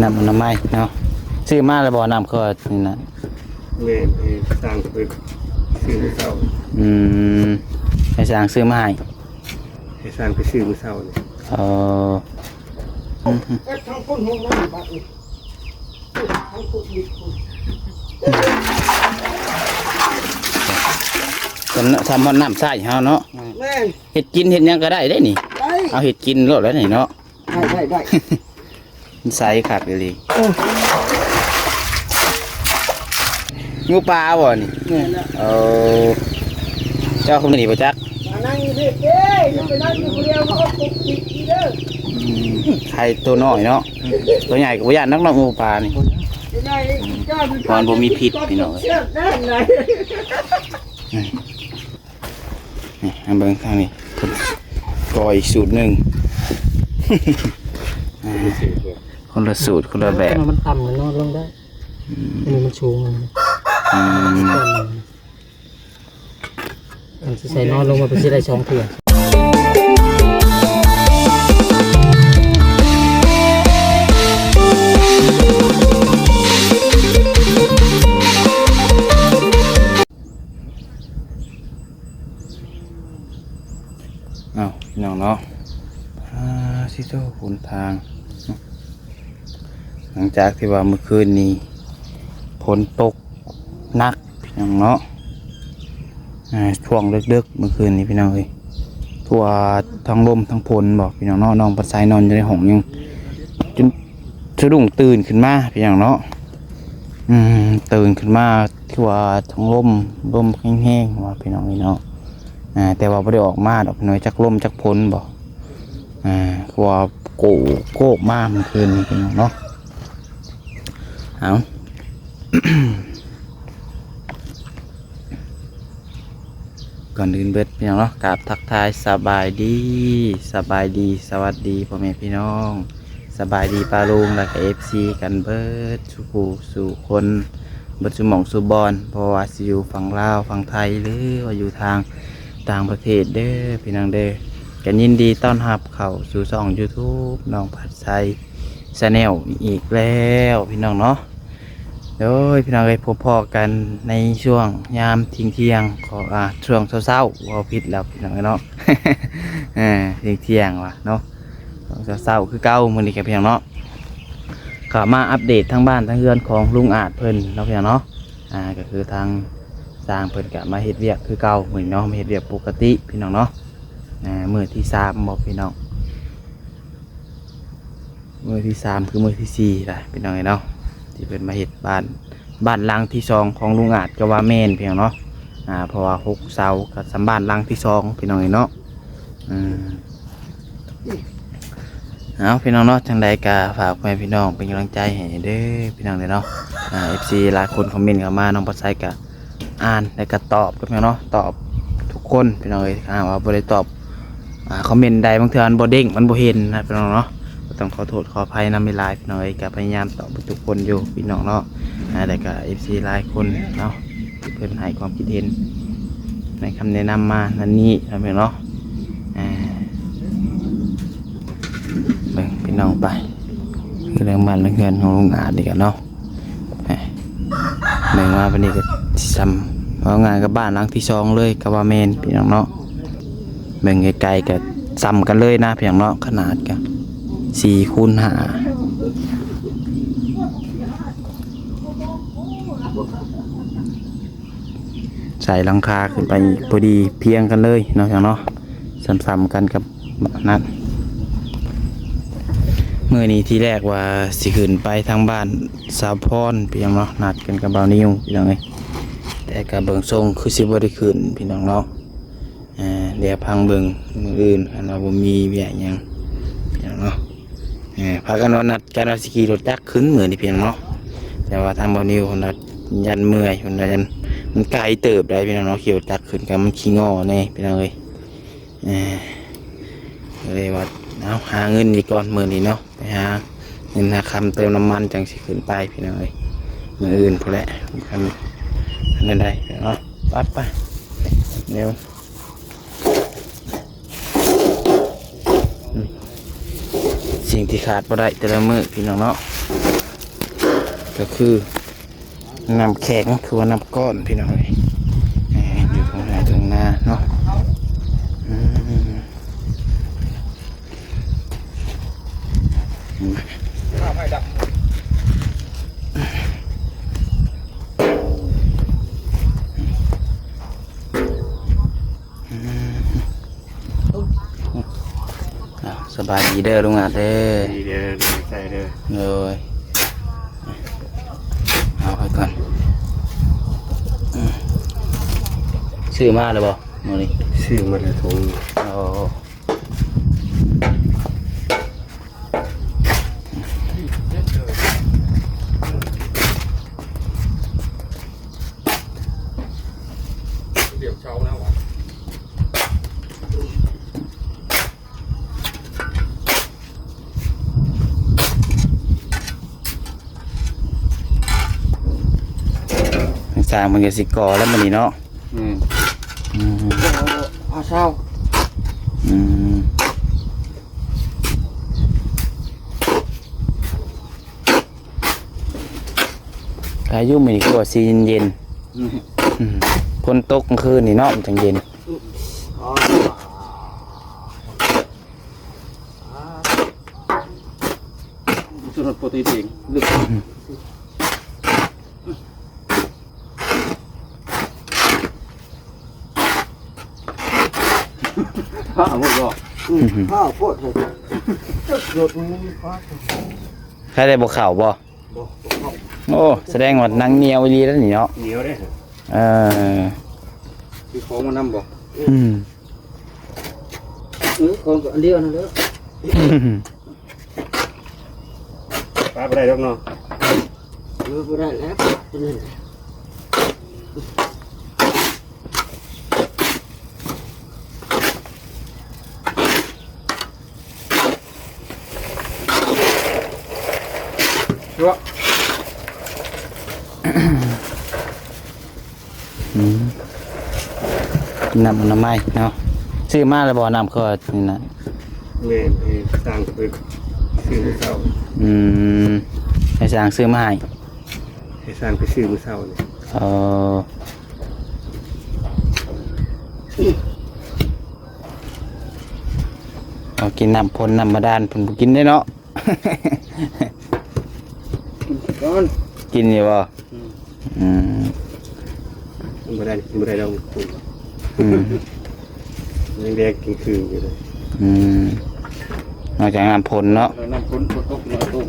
น้ำไม้เนาะซื้อมาแล้วบ่น้ำก็นี่นะแม่สร้างเพิ่นซื้อมื้อเช้าให้สร้างซื้อมาให้สร้างไปซื้อมื้อเช้านี่ทางคนห้องน้ำบัดนี้ทางคนมีคนทำมันน้ำใส่เฮาเนาะแม่เห็ดกินเห็ดยังก็ได้ได้นี่เอาเห็ดกินรสแล้วนี่เนาะได้ใส่ขาดเลยงูปลาบ่นี่เจ้าคงหนีไปจักนั่งอยู่นี่เด้ยังไปนั่งอยู่คนเดียวก็ปลุกจิกอีเด้อไข่ตัวน้อยเนาะตัวใหญ่กับย่านนักงูปลานี่ตอนบ่มีพิษพี่น้องนี่เบิ่งทางนี้ก่ออีกสูตรหนึ่งคนละสูตรคนละแบบมันต่ำมันนอนลงได้อันนี้มันชูงมันใส่นอนลงมาเป็นสิได้2เทื่อน้องเนาะซิโต้หนทางหลังจากที่ว่าเมื่อคืนนี้ฝนตกหนักพี่น้องเนาะช่วงดึกๆเมื่อคืนนี้พี่น้องเลยทั่วทั้งลมทั้งฝนบอกพี่น้องเนาะน้องปัดไซนอนอยู่ในห้องยังจนสะดุ้งตื่นขึ้นมาพี่น้องเนาะตื่นขึ้นมาทั่วทั้งลมแห้งๆว่าพี่น้องนี่เนาะแต่ว่าไม่ได้ออกมาดอกน้อยจักลมจักพ้นบอกว่าโกกมากเมื่อคืนนี้เป็นเนาะเอาก่อนอื่นเบิดพี่น้องเนาะกราบทักทายสบายดีสวัสดีพ่อแม่พี่น้องสบายดีปาลุงและกับFCกันเบิดสู่คนเบิดสู่หม่องสู่บอลเพราะว่าสิอยู่ฝั่งลาวฝั่งไทยหรือว่าอยู่ทางต่างประเทศเด้อพี่น้องเด้อกันยินดีต้อนรับเข้าสู่ช่อง YouTube น้องผัดไทยชาแนลอีกแล้วพี่น้องเนาะโดยพี่น้องเคยพบพอกันในช่วงยามเที่ยงของช่วงเช้าๆว่าผิดแล้วพี่น้องเนาะ เที่ยงว่ะเนาะเช้าคือเก้ามื้อนี้กับพี่น้องเนาะก็มาอัปเดตทั้งบ้านทั้งเรือนของลุงอาจเพิ่นเนาะพี่น้องเนาะก็คือทางสร้างเพิ่นกะมาเฮ็ดเวียกคือเก่าเหมือนเนาะมาเฮ็ดเวียกปกติพี่น้องเนาะมื้อที่3บอกพี่น้องมื้อที่3คือมื้อที่4ล่ะพี่น้องเนาะที่เพิ่นมาเฮ็ดบ้านหลังที่2ของลุงอาจก็ว่าแม่นพี่น้องเนาะเพราะว่า6เสาก็สำบ้านหลังที่2พี่น้องเนาะเอาพี่น้องเนาะจังใดก็ฝากพี่น้องเป็นกำลังใจให้เด้อพี่น้องเนาะFC หลายคนคอมเมนต์เข้ามาน้องปัดไซก็อ่านแล้วก็ตอบพี่น้องเนาะตอบทุกคนพี่น้องว่าบ่ได้ตอบคอมเมนต์ใดบางเทื่อมันบ่เด้งมันบ่เห็นนะพี่น้องเนาะก็ต้องขอโทษขออภัยนำเวลาพี่น้องก็พยายามตอบทุกคนอยู่พี่น้องเนาะแต่ก็ FC หลายคนเนาะที่เพิ่นให้ความคิดเห็นในคำแนะนำมานั่นนี่นะพี่น้องเนาะเบิ่งพี่น้องไปคือเรื่องบ้านเรื่องเรือนของลุงอาจดีกันเนาะเบิ่งมาวันนี้ก็ซ้ำเพราะงานกับบ้านหลังที่2เลยกับว่าเมนพี่น้องเนาะเบิ่งไกลๆก็ซ้ำกันเลยนะพี่น้องเนาะขนาดกัน4x5ใส่หลังคาขึ้นไปพอดีเพียงกันเลยเนาะพี่น้องเนาะซ้ำๆกันกับนั้นเมื่อนี้ที่แรกว่าสิขึ้นไปทางบ้านสาวพรพี่น้องเนาะนัดกันกับบ่าวนิวพี่น้องเอ้ยแต่กับเบิ่งทรงคือสิบ่ได้ขึ้นพี่น้องเนาะเดี๋ยวพังเบิ่งมื้ออื่นคันว่าบ่มีเวียกหยังพี่น้องเนาะพากันนัดกันว่าสิขี่รถจักรขึ้นมื้อนี้พี่น้องเนาะแต่ว่าทางบ่าวนิวเพิ่นยันเมื่อยเพิ่นยันมันไกลเติบได้พี่น้องเนาะขี่รถจักรขึ้นก็มันขี้งอแน่พี่น้องเอ้ยเลยว่าเอาหาเงินดีก่อนมื้อนี้เนาะไปหาเงินหาคำเติมน้ำมันจังสิขึ้นไปพี่น้องเอ้ยมื้ออื่นพุ่นแหละนั่นได้เนาะไปเดี๋ยว สิ่งที่ขาดบ่ได้แต่ละมื้อพี่น้องเนาะก็คือน้ำแข็งคือว่าน้ำก้อนพี่น้องเอ้ยอยู่ตรงไหนตรงหน้าเนาะอืมสบายดีเด้อลุงอาจเด้อ ดีเด้อดีใจเด้อ เลยเอาไปก่อนซื้อมาเลยบ่มื้อนี้ ซื้อมาแล้วถุง โอ้ เดี๋ยวเช้าแล้วอ่ะ สร้างมันก็สิก่อแล้วมื้อนี้เนาะ อืม อืม เอาเช้า อืมพายุมื้อนี้ก็สิเย็นๆฝนตกกลางคืนนี่เนาะมันจังเย็น สุดโปรตีนเองลึกข้าวหมดหรอก ข้าวโพดเลยรถมันมีฟ้า ใครได้บ่เข้าบ่ บ่ โอ้แสดงว่าหนังเหนียวอีหลีแล้วนี่เนาะ เหนียวได้ เออ คือของมานำบ่ อืม คนอันเดียวนั่นเลย ป้าไปได้ดอกเนาะ ไม่ได้แล้วนี่ ชัว อืมน้ำอนามัยเนาะซื้อมาแล้วบ่น้ำก็นี่นะ แม่ให้สร้างไปซื้อมื้อเช้า อืมให้สร้างซื้อมาให้ ให้สร้างไปซื้อมื้อเช้านี่ เอากินน้ำพ่นน้ำบาดาลเพิ่นบ่กินได้เนาะ ก่อน กินอยู่บ่อืม บ่ได้ดอกคุณ อืม ยังแดงกินคืนอยู่เลย อืมนอกจากน้ำพ่นเนาะ น้ำฝนตกน้อยตก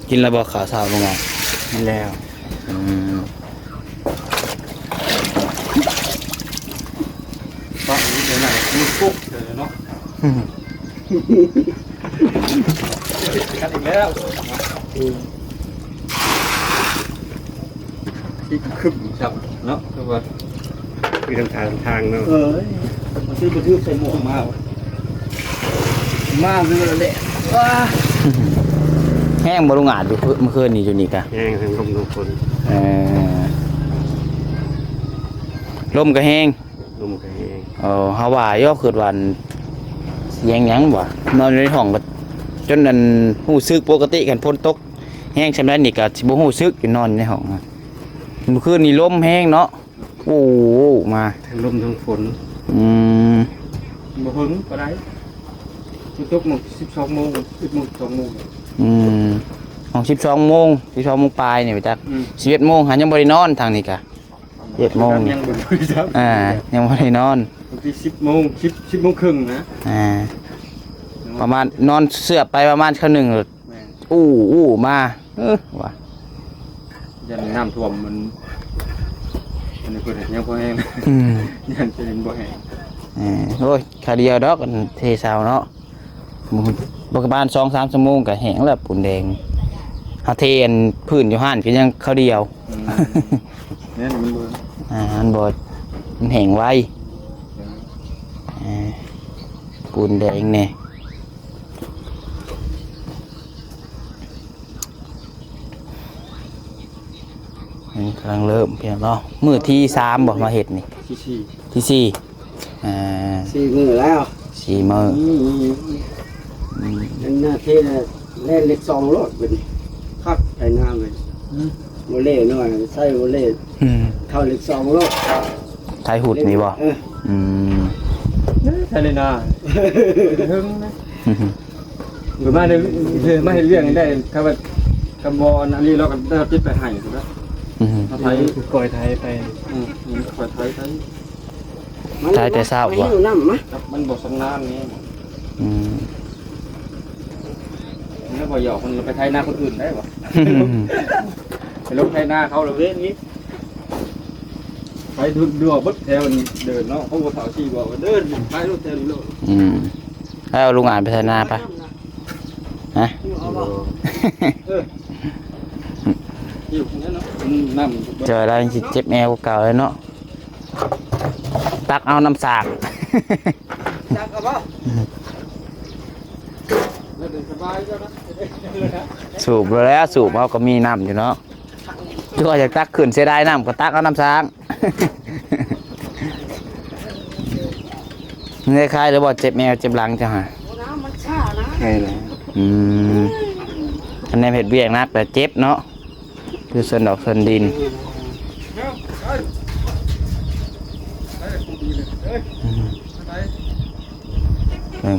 กินแล้วบ่ข้าวเช้าบ่ไง แล้ว อืม ป้าเดี๋ยวไหนมีปุ๊บเดี๋ยวเนาะกันอีกแล้วที่คึบจับเนาะคือว่าคือทางเนาะ มันซื้อกระทืบใส่หมวกมาเลยแหละว้า แห้งบ่ลุงอาจอยู่เมื่อคืนนี่อยู่นี่กะ แห้งทั้งลมทั้งฝน เออลมก็แห้ง ลมก็แห้ง เฮาว่าย่อคือวันเสียงหยังบ่นอนอยู่ในห้องก็จนนั้นรู้สึกปกติกันฝนตกแห้งซำนั้นนี่ก็สิบ่รู้สึกอยู่นอนอยู่ในห้องอะเมื่อคืนนี่ลมแห้งเนาะโอ้โหมา ทั้งลมทั้งฝน อืม บ่หึงก็ได้ตกหมด12 โมง10 โมง2 โมง อืมห้อง12 โมง12 โมงปลายนี่ไปจัก11 โมงหันยังบ่ได้นอนทางนี้กะ7 โมงนี่ ยังบ่ได้จับ ยังบ่ได้นอน บางที10 โมง10 โมงครึ่งนะ ประมาณนอนเสือบไปประมาณชั่วหนึ่ง แม่น อู้มาว่ะ ยันน้ำท่วมมันอันนี้เพิ่นยังบ่แห้ง อืม ยันเป็นบ่แห้ง โอ้ยคาเดียวดอกกันเทเสาเนาะบประมาณ2-3 ชั่วโมงก็แห้งแล้วปุ่นแดงเฮาเทอันพื้นอยู่ห้านก็ยังคาเดียว เนี่ยมันบ่ มันบ่มันแห้งไวปุ่นแดงแน่ นี่กำลังเริ่มเพียงเนาะมื้อที่3บ่มาเฮ็ดนี่ ชี้ ที่สี่4 มื้อแล้ว 4มื้อ นั่นหน้าที่เล่นเล็ก2โลดเป็นคักไถนาเลยบ่เล่น้อยใส่บ่เล่เข้าเล็ก2โลด ไทยหุดนี่บ่อืม ใช่เลยนะหึงนะหรือมาได้มาเห็นเรื่องได้ครับว่าคำบอลอันนี้เราก็ได้ติดไปให้ถูกไหมไทยก่อยไทยไปก่อยไทยไทย ไทยแต่เช้าบ่ มันบอกสำนานนี้ อืม แล้วพอหยอกมันไปไทยหน้าคนอื่นได้ป่ะไปลงไทยหน้าเขาเราเล่นนี้ไปดูบึ๊บแถวเดินเนาะเขาบอกสาวชีบอกว่าเดินไปรถแถวนี้เลย แล้วลุงอ่านไปไทยนาปะฮะ อยู่ตรงนี้เนาะน้ำ เจอแล้วสิเจ็บแอวเก่าเลยเนาะตักเอาน้ำสาก จักเอาบ่ สบายเจ้านะ สูบแล้วสูบเอาก็มีน้ำอยู่เนาะชั่วอยากตักขึ้นเสียดายน้ำก็ตักเอาน้ำสาง เงยคล้ายหรือว่าเจ็บแมวเจ็บหลังจ้ะฮะ น้ำมันช้านะ ไงล่ะ อันนี้เห็ดเบี้ยงนักแต่เจ็บเนาะคือส่วนดอกส่วนดิน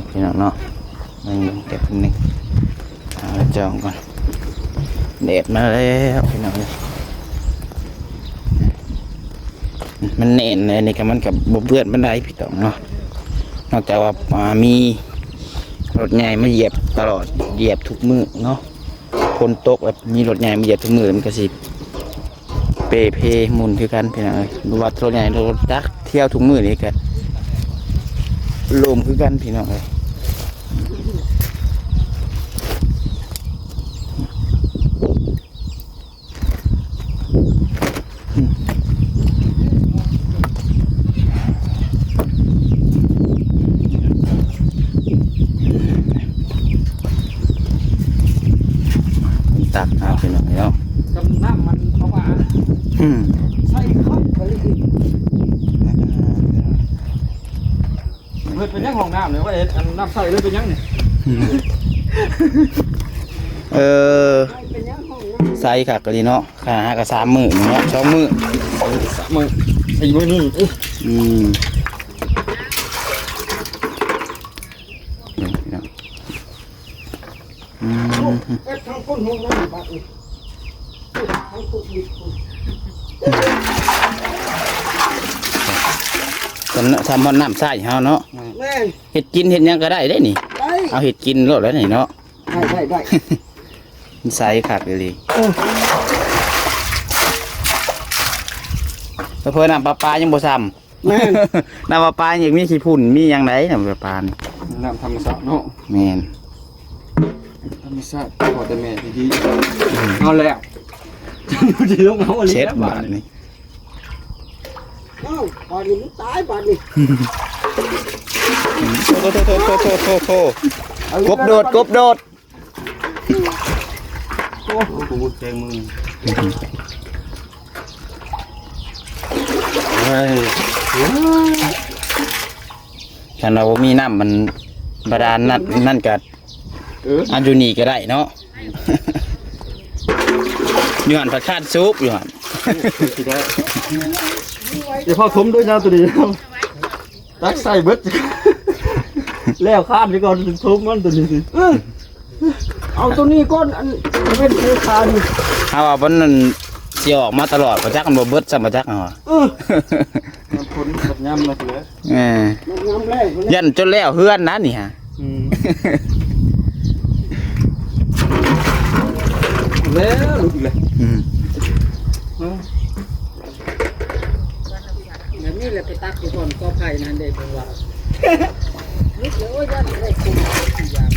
พี่น้องเนาะมันเก็บนิดเอาจองก่อนเด็ดมาแล้วพี่น้องมันเน่นเลยนี่ก็มันกับบ่เพื่อนบันไดพี่ต้องเนาะนอกจากว่ามีรถใหญ่มาเหยียบตลอดเหยียบทุกมือเนาะคนตกแบบมีรถใหญ่มาเหยียบทุกมือมันก็สิเปเพหมุนคือกันพี่น้องดูว่ารถใหญ่รถจักรเที่ยวทุกมือนี่ก็ลมคือกันพี่น้องเลยตักเอาไปหน่อยแล้ว กำน้ำมันเข้ามา ใส่เข้าไปเลย เพื่อเป็นยังห้องน้ำเนี่ยว่าอันน้ำใส่เลยเป็นยังเนี่ย เป็นยังห้องน้ ใส่ขักกะลีเนาะขาหากะ3 มื้อเนาะ2 มื้อ มือไอ้มือนี่ อืมำทางคนห้องน้ำบัดนี้ทางตุกดิบ ทำมันน้ำใส่เฮาเนาะ แม่น เห็ดกินเห็ดหยังก็ได้ได้นี่ ได้ เอาเห็ดกินโลดแล้วนี่เนาะ ได้ มันใส่ขักเลยเพิ่นน้ำปลาปลายังบ่ซ้ แม่น ำ น้ำปลาปลายังมีขี้พุ่นมีหยังไดน้ำปลาปลานี่ น้ำธรรมชาติเนาะ แม่น ธรรมชาติพอแต่แม่ดีๆเอาแล้วจะต้องเอาอะไร เช็ดบาทนี่ เอ้าบาดนี้มันตายบาดนี้ โทกบโดดกบโดด โอ้โหเจมือเฮ้ย ฉันเราบ่มีน้ำมันบาดาลนั่นก็อันอยู่นี่ก็ได้เนาะ อยู่หันผักคาดซุปอยู่หัน เดี๋ยวพ่อทมด้วยนะตัวนี้ตักใส่เบิดแล้วข้ามไปก่อนถึงทมมันตัวนี้สิ เอาตัวนี้ก้อนอันเป็นเทคาน เอาว่ามันนั่นสิออกมาตลอดบ่จักมันบ่เบิดซ้ำบ่จักเอา ผลกับยำมาเถอะ มันงามแรก ยันจนแล้วเฮือนนะนี่ฮะ แล้วลุกเลย แบบนี้แหละไปตักอยู่ก่อนก็ไผ่นั่นเด็กเป็นว่านึกเลยว่าจะได้คุมอย่าง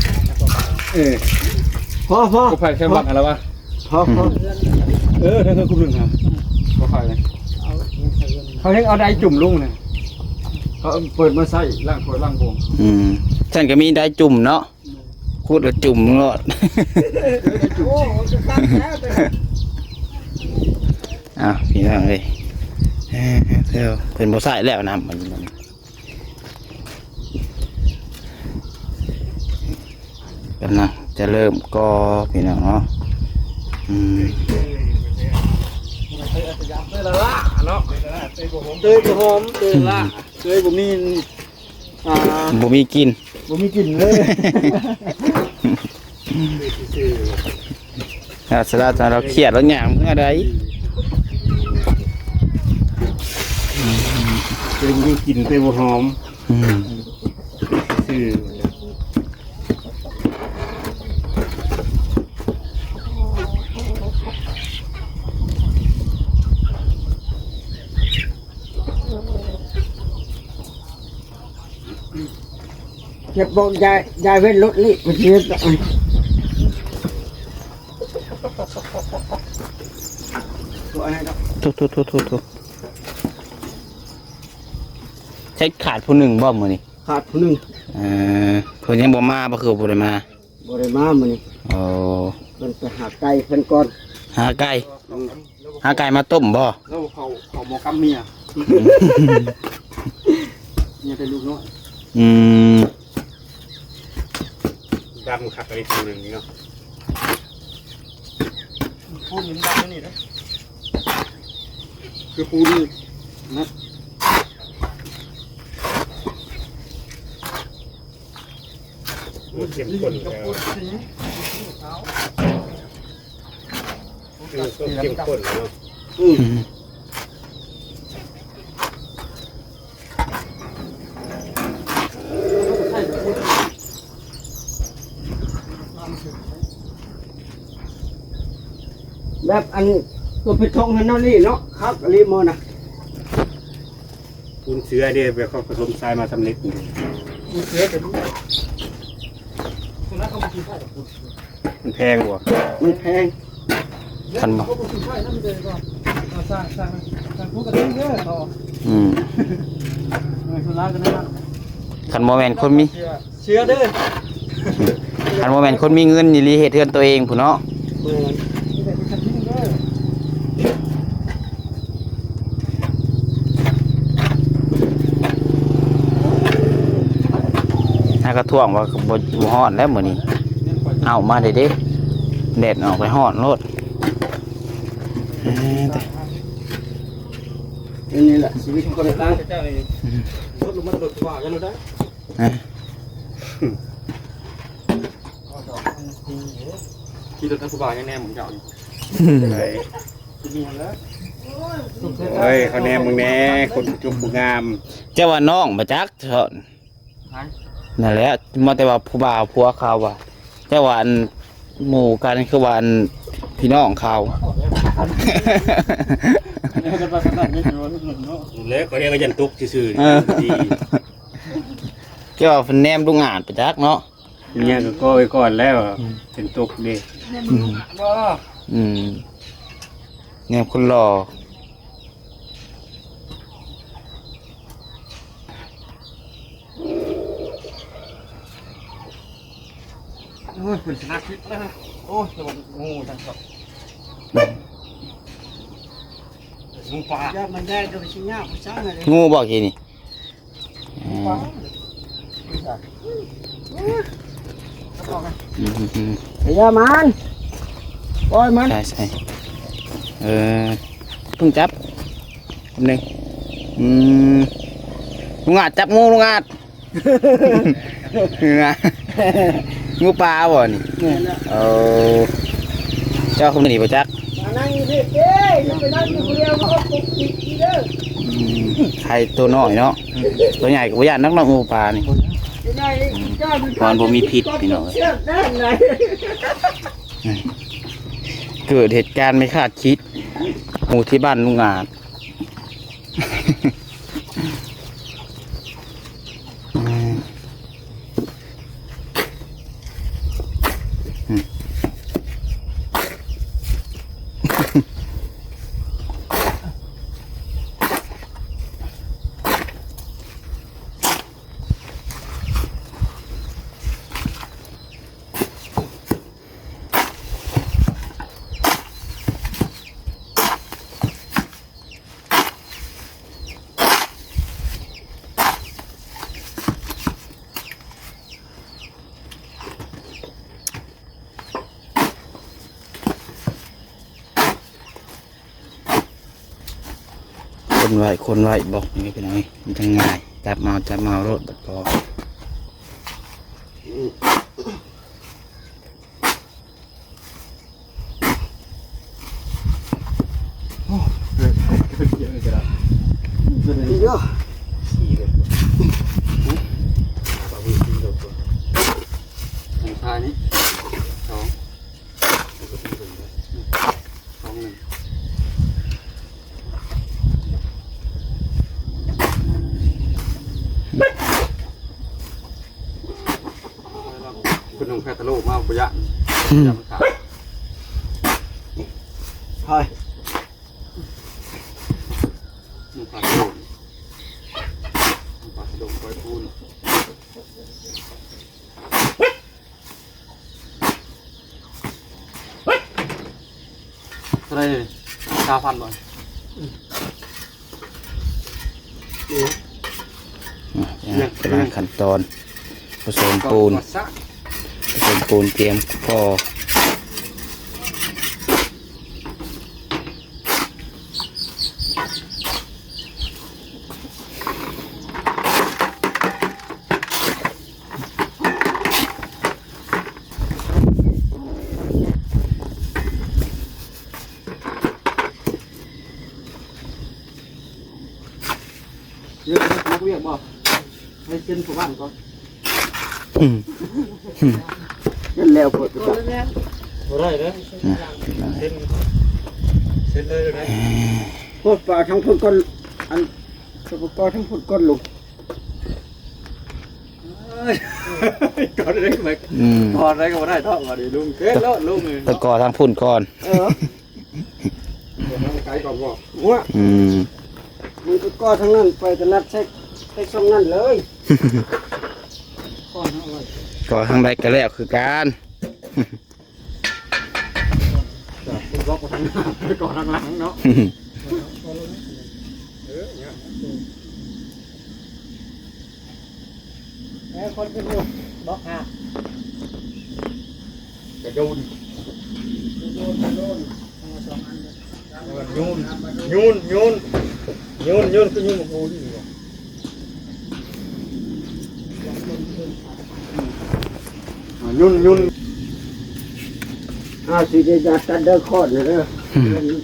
พอ ก็ไผ่แค่บักอะไรวะ พอ ถ้าเธอคุ้มหนึ่งครับก็ไผ่เลยเขาให้เอาได้จุ่มลุงเนี่ยเขาเปิดมาใส่ล่างถ้วยล่างโบง ฉันก็มีได้จุ่มเนาะพูดแล้วจุ่มรอด โอ้จะตักแล้ว อ้าวพี่น้องเลยเที่ยวเป็นบ่ใส่แล้วน้ำมันกำลังจะเริ่มก็พี่น้องเนาะเตยละเนาะเตยบ่หอมเตยละเตยบ่มีบ่มีกิน บ่มีกลิ่นเลย สลัดเราเครียดแล้วหยามเมื่อใด เตยบ่มีกลิ่นเตยบ่หอมซื่อเก็บบอกยายเว้นรถนี่มาเชียร์ตัวอะไรดอก ทุกใช้ขาดผู้หนึ่งบ่มื้อนี้ ขาดผู้หนึ่ง เพิ่นยังบ่มาบ่คือบ่ได้มา บริมามันนี่ โอ้ เพิ่นไปหาไก่เพิ่นก่อน หาไก่มาต้มบ่ แล้วเขาหมอกำเมียเมียเป็นลูกน้อย ดำขับไปทีหนึ่งนี่เนาะปูนมันดำนี่นะคือปูนนะเข้มข้นแล้วเข้มข้นแล้วแบบอันตัวพิทงฮันนอรี่เนาะครับอลีโมนะ ปูนเสือเดี๋ยวไปเขาผสมทรายมาสำเร็จปูนเสือเป็นมันแพงกว่า มันแพง คันบ่คันบ่แม่นคนมี เชื่อเด้อ คันบ่แม่นคนมีเงินนี่ลีเฮ็ดเฮือนตัวเองพุ่นเนาะถ้ากระท่วงว่าบ่ฮ้อนแล้วมื้อนี้เอามาได้เด้แดดออกไปฮ้อนโลด นี่แหละชีวิตคนกลาง เจ้านี่รถลงมาตกว่ากันได้ขี่รถทักบายังแน่ผมเจ้านี่เฮ้ยเขาแน่มึงแน่คนจุ่มบุงาม เจ้าว่าน้องมาจักเถอะนั่นแหละมาแต่ว่าผู้บ่าวผัวเขาว่าเจ้าว่าอันหมู่กันคือว่าอันพี่น้องเขา เล็กเขาเรียกกันยันตุกซื่อ เจ้าว่าเพิ่นแนมลุงอาจไปจักเนาะ เนี่ยก็ไปก่อนแล้วเป็นตุกดิ แนมคนรอ โอ้ยเป็นชนะคิดแล้วโอ้ยโดนงูจังครับงูปลา จะมันได้โดยชิ้นยากผู้ชายอะไร งูบอกกี่นี่ยามันปล่อยมัน ใช่ใช่เพิ่งจับหนึ่งลุงอาจจับงูลุงอาจงูปลาบ่นี่เจ้าคนนี้ประจักษ์ นั่งอยู่ดิเจ้ยังไปนั่งอยู่คนเดียวก็ปลุกอีกเด้อ ไข่ตัวน้อยเนาะตัวใหญ่กับวิญญาณนักน้องงูปลานี่ตอนบ่มีพิษพี่น้องเกิดเหตุการณ์ไม่คาดคิดหมู่ที่บ้านลุงอาจ คนไว้บอกนี่พี่น้อยมันจะง่ายจับเมารถบัดพอ เยอะ ของชายนี่สองหนึ่งคุณหนุ่มแค่ตะลุมาปุยะยำขาด เฮ้ย นุ่มขาดโดนนุ่มขาดโดนคอยพูนอะไรเนี่ยชาพันบ่อย กำลังขั้นตอนผสมปูนเตรียมพอเยอะนักเรียกบ่ให้เส้นผู้บ้านก่อนเล่นแล้วปวดตัว บ่ได้เด้อเส้นเลยเลย พวกปลาทั้งพุ่นก้นอันสกปรกทั้งพุ่นก้นลูก ก่อนได้ไหมก่อนได้ก็บ่ได้ท้องมาดิลุงเกิดแล้วลุงเลย ตะกอทางพุ่นก่อน ไกลก่อนบ่ หัวมึงก็ทั้งนั้นไปตลาดใช้ช่องนั้นเลยก้อนเอาไว้ ก่อทางใดก็แล้วคือการ คุณบอกว่าทางหน้าไปก่อนทางหลังเนาะคนเป็นลูกบอกฮะ กระโดนยูนก็ยูนมาพูดอยู่ยุน สิจะตัดเด้อคอดนะเด้อ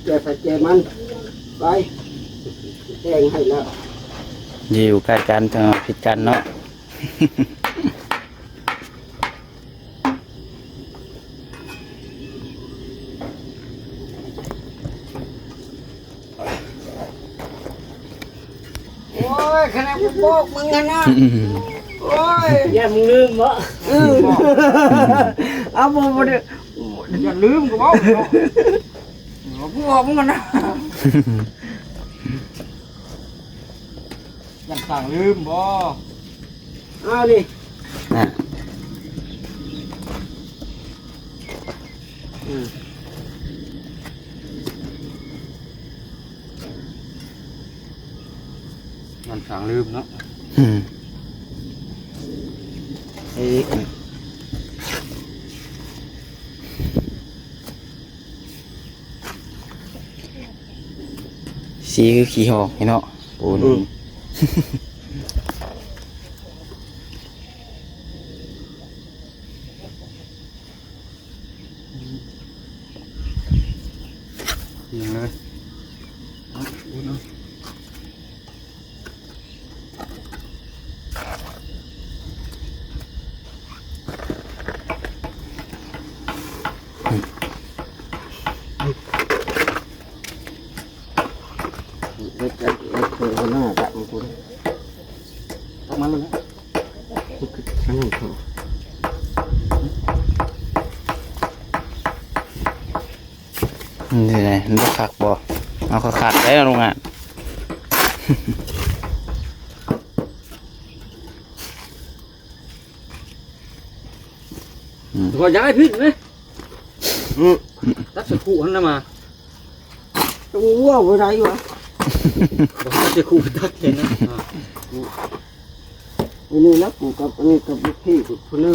เจอใส่เจมันไปแจ้งให้แล้ว อยู่ใกล้กันจะผิดกันเนาะ โอ้ยขนาดกูบอกมึงนะโอ้ย อย่ามึงลืมวะ เอาบ่บ่ได้อย่าลืมกูบอกกูบอกมึงนะ ยังสั่งลืมบ่ เอาดิ นะ ยังสั่งลืมเนาะ เอ๊ะสีคือขี้หอกเนาะปูน ยังเลยต้องมาแล้วนะ นี่ไงมันบ่คักบ่เอาเขาขาดได้โรงงาน ก็ย้ายพิษไหมตัดสกูหันมา ตรงวัวบ่ได้วะ ตัดสกูตัดเห็นนะ อันนี้นะกูกับอันนี้กับลูกพี่กูคนนึง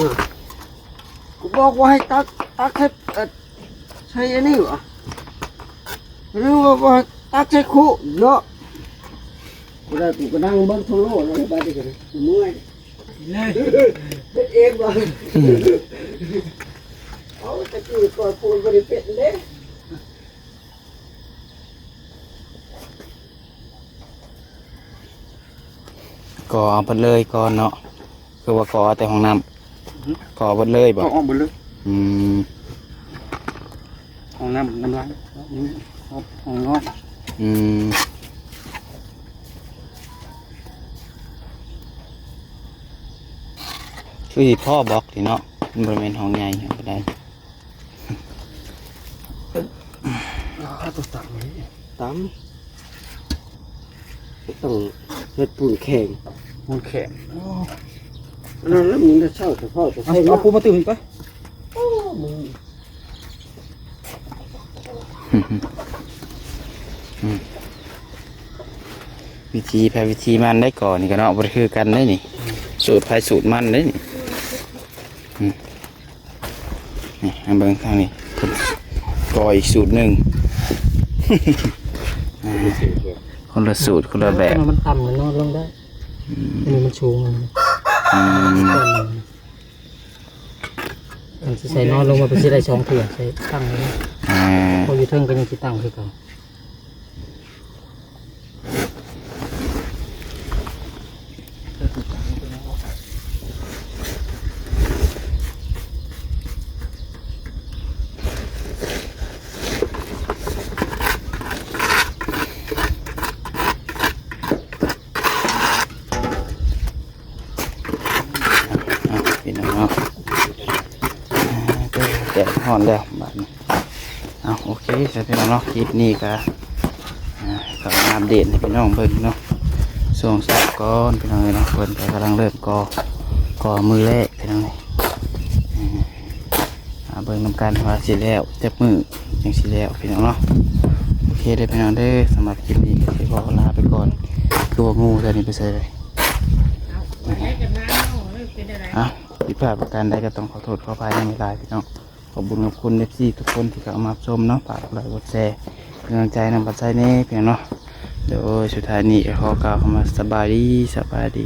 กูบอกว่าให้ตักให้ใช้อันนี้วะหรือว่าตักใช้คู่เนาะ กูได้กูก็นั่งเบิ้งโทรโลดอะไรบ้างดิกันกูเมื่อยเป็นเองว่ะเอาตะกี้ก่อนปูนบริเป็ดเด้ ก่อเอาไปเลยก่อนเนาะคือว่าก่อแต่ห้องน้ำก่อไปเลยบ่ ก็ออกหมดเลย อืม ห้องน้ำล้างห้องนอก อืมคือสิพ่อบอกที่เนาะมันบริเวณห้องใหญ่ก็ได้ ตัวตักเลย ตั้มต้องเฮ็ดปูนแข็ง มันแข็ง นั่นแล้วมึงจะเช่าเฉพาะจะใช้ เอาปูมาตื่นไป มึง วิธีแพ้วิธีมันได้ก่อนนี่ก็เนาะบ่ได้คือกันได้นี่สูตรไผสูตรมันได้นี่นี่อันเบิ่งทางนี้ก่ออีกสูตรหนึ่ง คนละสูตรคนละแบบ มันต่ำมันนอนลงได้อันนี้มันชูง อืม มันใส่นอนลงมาเป็นสิได้2เถื่อใส่ตั้งเลย อ่า พออยู่เทิงก็ยังสิตั้งคือเก่า พี่น้องเนาะแดดร้อนแล้วบัดนี้เอาโอเคใช่พี่น้องเนาะคลิปนี้ก็ก็อัปเดตให้พี่น้องเบิ่งเนาะช่วงสายก่อนพี่น้องเนาะเพิ่นก็กำลังเริ่มก่อมือแรกพี่น้องเลยเบิ่งนำกันว่าสิแล้วจับมือจังสิแล้วพี่น้องเนาะโอเคเด้อพี่น้องเด้อสำหรับคลิปนี้ก็สิขอลาไปก่อนคือว่างูตัวนี้ไปใส่เลยเอาผิดพลาดประการใดก็ต้องขอโทษขออภัยในเวลาพี่น้องขอบคุณขอบคุณเอฟซีทุกคนที่เข้ามาชมเนาะฝากไลค์กดแชร์เป็นกำลังใจนำปัจจัยนี้เพียงเนาะเดี๋ยวสุดท้ายนี้ขอกล่าวคำว่าสบายดี